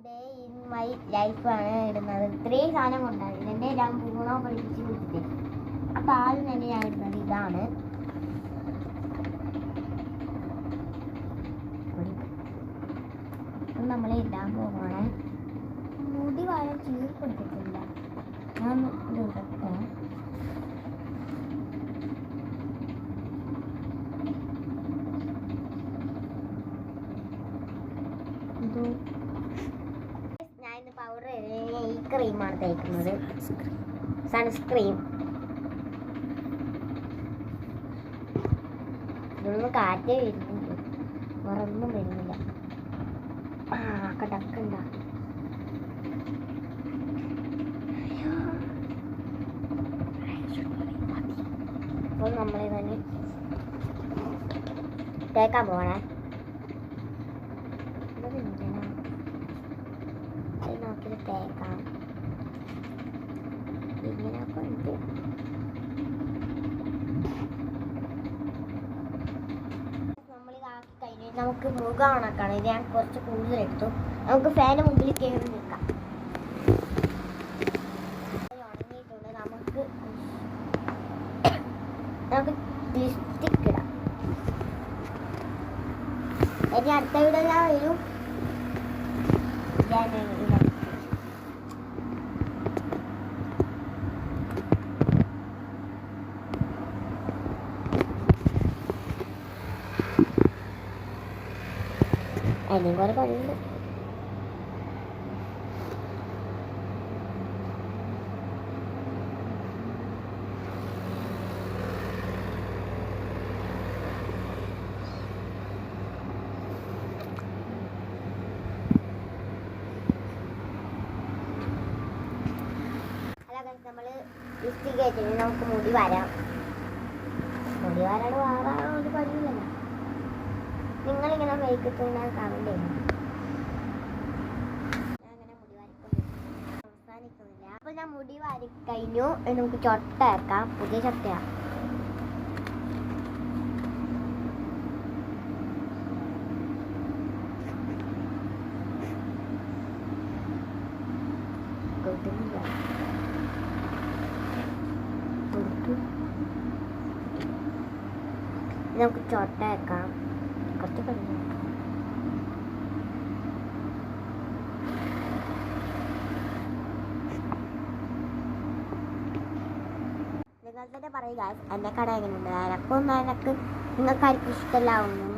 Day in my ലൈഫാണ് ഇടുന്നത്. ഇത്രയും സാധനം കൊണ്ടാണ് ഇതിൻ്റെ ഞാൻ പൂണോ പഠിപ്പിച്ച് കൊടുത്തിട്ട്. അപ്പോൾ ആദ്യം തന്നെ ഞാൻ ഇടുന്നത് ഇതാണ്. അപ്പം നമ്മൾ ഇടാൻ പോകണേ. മുടി വാഴ ചീർ കൊടുത്തിട്ടില്ല. ഞാൻ ഇത് ഇടട്ടെ. ഞാൻ ഇന്ന് പൗഡർ ഈ ക്രീമാണ് തേക്കുന്നത്, സൺസ്ക്രീൻ. ഇതൊന്നും കാറ്റേ വരുന്നില്ല, വേറൊന്നും വരുന്നില്ല. കടക്കണ്ട. അപ്പോൾ നമ്മളിതന്നെ തേക്കാൻ പോകണേ. നോക്കി തേക്കാം. ഇങ്ങനെ കൊണ്ട് നമ്മളിതാക്കി കഴിഞ്ഞാൽ നമുക്ക് മുഖം ഉണക്കണം. ഇത് ഞാൻ കുറച്ച് കൂടുതലെടുത്തു. നമുക്ക് ഫാന് മുമ്പിൽ കയറി നിൽക്കാം. ഉണങ്ങിയിട്ടുണ്ട്. നമുക്ക് ലിപ്സ്റ്റിക് ഇടാം. ഇനി അടുത്ത വീഡിയോ ഞാൻ വരും. അതിനും കുറെ പണിയുണ്ട്. നമ്മൾ ലിപ്സ്റ്റിക് വെച്ചിട്ട് നമുക്ക് മുടി വരാം. മുടി വരാണ് വേറെ ഒരു പണിയില്ലല്ലോ. നിങ്ങളിങ്ങനെ മേക്കപ്പ് ഞാൻ കമന്റ് ചെയ്യണം. ഞാൻ അങ്ങനെ മുടി വാരിക്കൊണ്ടിരിക്കും, അവസാനിക്കുന്നില്ല. അപ്പോൾ ഞാൻ മുടി വാരി കഴിഞ്ഞു. നമുക്ക് ചൊട്ട വെക്കാം. പുതിയ ചൊട്ടയാണ്. നമുക്ക് ചൊട്ട വെക്കാം. കുറച്ച് കഴിഞ്ഞു നിങ്ങൾ തന്നെ പറയുക എൻ്റെ കട എങ്ങനെയുണ്ട്. എനക്കൊന്നും നിങ്ങൾക്ക് ആർക്കും ഇഷ്ടമല്ലാവുന്നു.